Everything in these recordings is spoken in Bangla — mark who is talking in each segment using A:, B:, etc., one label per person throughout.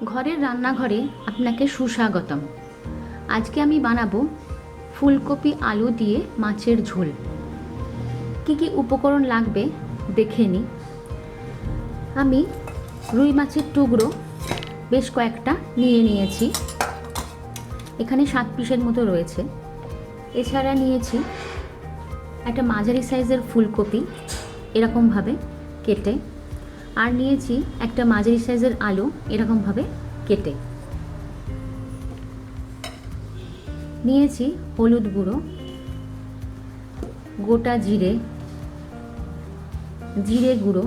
A: ঘরের রান্নাঘরে আপনাকে সুস্বাগতম। আজকে আমি বানাবো ফুলকপি আলু দিয়ে মাছের ঝোল। কি কি উপকরণ লাগবে দেখে নিই। আমি রুই মাছের টুকরো বেশ কয়েকটা নিয়ে নিয়েছি, এখানে 7 পিসের মতো রয়েছে। এছাড়া নিয়েছি একটা মাঝারি সাইজের ফুলকপি এরকমভাবে কেটে, আর নিয়েছি একটা মাঝারি সাইজের আলু এরকমভাবে কেটে। নিয়েছি হলুদ গুঁড়ো, গোটা জিরে, জিরে গুঁড়ো,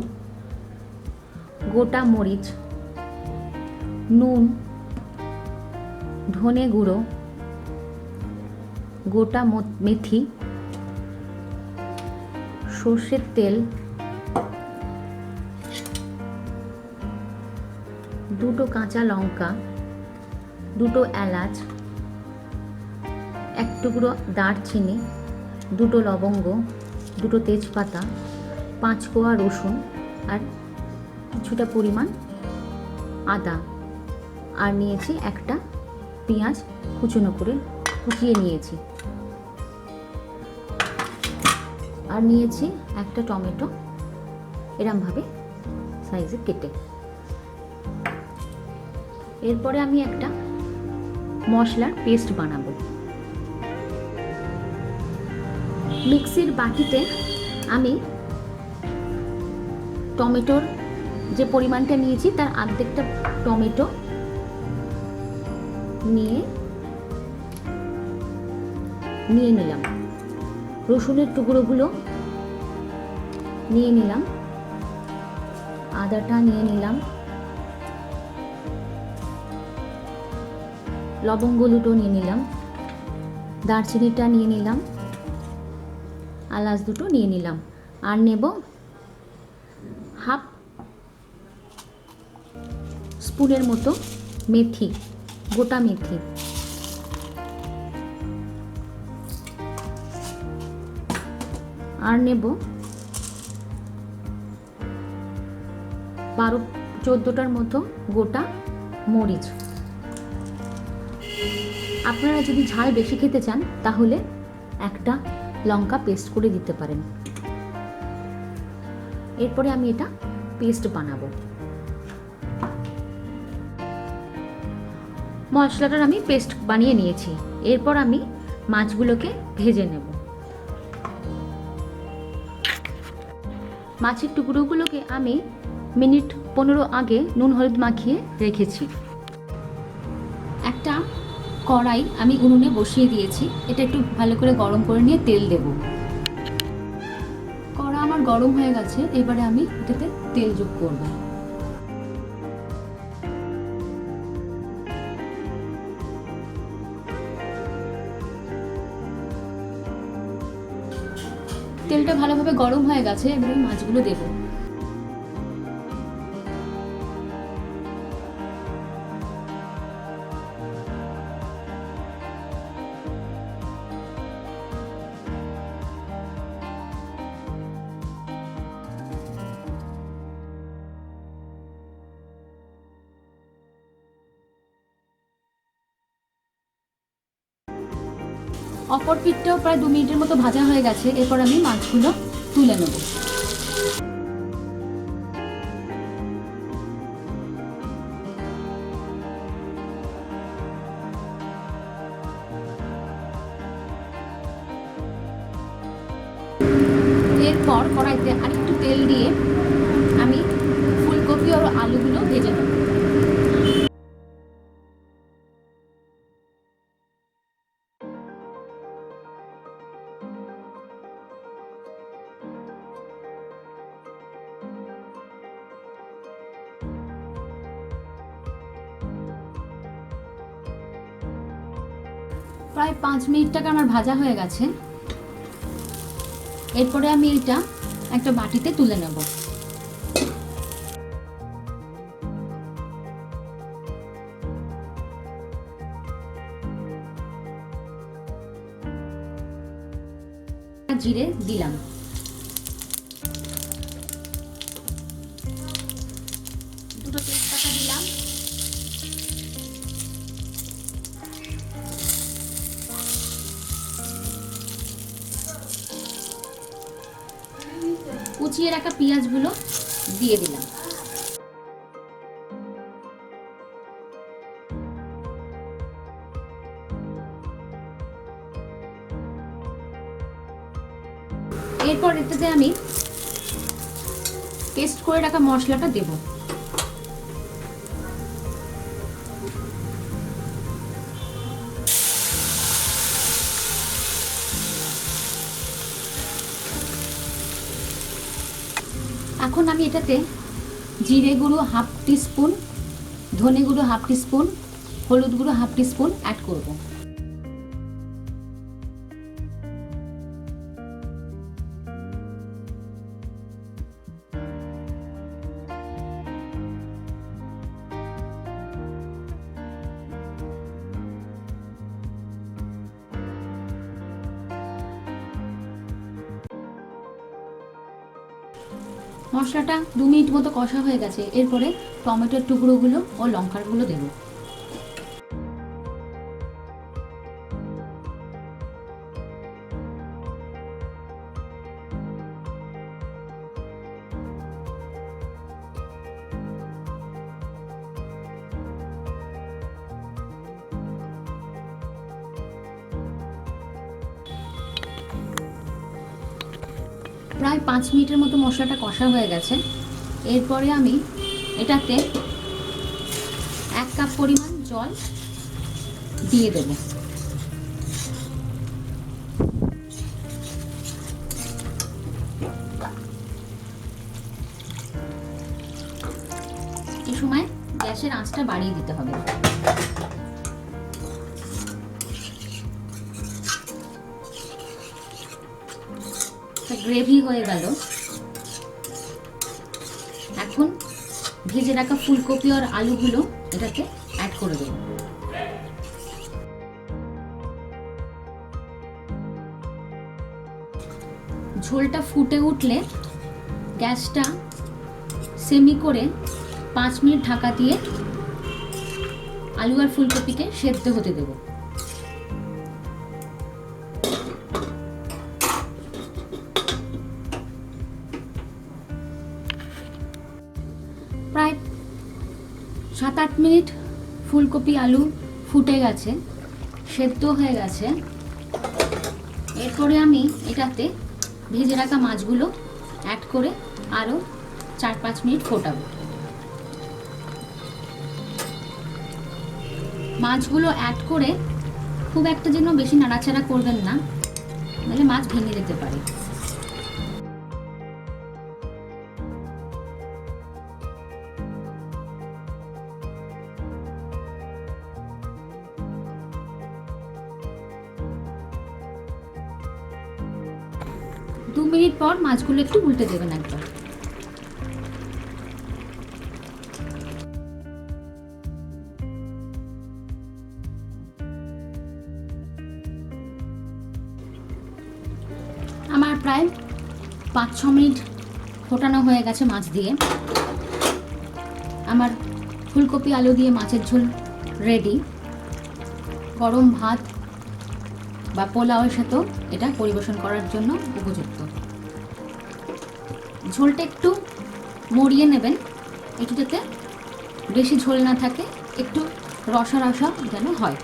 A: গোটা মরিচ, নুন, ধনে গুঁড়ো, গোটা মেথি, সর্ষের তেল, দুটো কাঁচা লঙ্কা, দুটো এলাচ, এক টুকরো দারচিনি, দুটো লবঙ্গ, দুটো তেজপাতা, 5 কোয়া রসুন, আর কিছুটা পরিমাণ আদা, আর নিয়েছি একটা পেঁয়াজ কুচনো করে কুচিয়ে নিয়েছি, আর নিয়েছি একটা টমেটো এরমভাবে সাইজে কেটে। এরপরে আমি একটা মশলার পেস্ট বানাবো। মিক্সির বাটিতে আমি টমেটোর যে পরিমাণটা নিয়েছি তার অর্ধেকটা টমেটো নিয়ে নিলাম, রসুনের টুকরোগুলো নিয়ে নিলাম, আদাটা নিয়ে নিলাম, লবঙ্গ দুটো নিয়ে নিলাম, দারচিনিটা নিয়ে নিলাম, এলাচ দুটো নিয়ে নিলাম, আর নেব হাফ স্পুনের মতো মেথি, গোটা মেথি, আর নেব 12-14টার মতো গোটা মরিচ। আপনারা যদি ঝাল বেশি খেতে চান তাহলে একটা লঙ্কা পেস্ট করে দিতে পারেন। এরপরে আমি এটা পেস্ট বানাবো। মশলাটার আমি পেস্ট বানিয়ে নিয়েছি। এরপর আমি মাছগুলোকে ভেজে নেব। মাছের টুকরোগুলোকে আমি মিনিট 15 আগে নুন হলুদ মাখিয়ে রেখেছি। একটা কড়াই আমি উনুনে বসিয়ে দিয়েছি, এটা একটু ভালো করে গরম করে নিয়ে তেল দেব। কড়া আমার গরম হয়ে গেছে, এবারে আমি এটাতে তেল যোগ করব। তেলটা ভালোভাবে গরম হয়ে গেছে, এবারে মাছগুলো দেব। অপর পিঠটাও প্রায় 2 মিনিটের মতো ভাজা হয়ে গেছে, এরপর আমি মাছগুলো তুলে নেব। এরপর কড়াইতে আরেকটু তেল দিয়ে আমি ফুলকপি আর আলুগুলো ভেজে নেব। প্রায় 5 মিনিট টাকা আমার ভাজা হয়ে গেছে। এরপরে আমি এটা একটা বাটিতে তুলে নেব। জিরে দিলাম, দুটো তেজপাতা দিলাম, কুচিয়ে রাখা পেঁয়াজগুলো দিয়ে দিলাম। এরপর এটাতে আমি পেস্ট করে রাখা মশলাটা দেব। এখন আমি এটাতে জিরে গুঁড়ো হাফ টিস্পুন, ধনে গুঁড়ো হাফ টিস্পুন, হলুদ গুঁড়ো হাফ টিস্পুন অ্যাড করব। মশলাটা 2 মিনিট মতো কষা হয়ে গেছে। এরপরে টমেটোর টুকরোগুলো ও লঙ্কাগুলো দেব। প্রায় 5 মিনিটের মতো মশলাটা কষা হয়ে গেছে। এরপরে আমি এটাতে 1 কাপ পরিমাণ জল দিয়ে দেব। এই সময় গ্যাসের আঁচটা বাড়িয়ে দিতে হবে। গ্রেভি হয়ে গেল। এখন ভেজে রাখা ফুলকপি আর আলুগুলো এটাতে অ্যাড করে দেব। ঝোলটা ফুটে উঠলে গ্যাসটা সেমি করে 5 মিনিট ঢাকা দিয়ে আলু আর ফুলকপিকে সেদ্ধ হতে দেব। প্রায় 7-8 মিনিট ফুলকপি আলু ফুটে গেছে, সেদ্ধ হয়ে গেছে। এরপরে আমি এটাতে ভেজে রাখা মাছগুলো অ্যাড করে আরও 4-5 মিনিট ফোটাবো। মাছগুলো অ্যাড করে খুব একটা যেন বেশি নাড়াচাড়া করবেন না, নাহলে মাছ ভেঙে যেতে পারে। দু মিনিট পর মাছগুলো একটু উল্টে দেবেন একবার। আমার প্রায় 5-6 মিনিট ফোটানো হয়ে গেছে মাছ দিয়ে। আমার ফুলকপি আলু দিয়ে মাছের ঝোল রেডি। গরম ভাত বা পোলাওয়ের সাথেও এটা পরিবেশন করার জন্য উপযুক্ত। ঝোলটা একটু মরিয়ে নেবেন, একটু যাতে বেশি ঝোল না থাকে, একটু রসা রসা যেন হয়।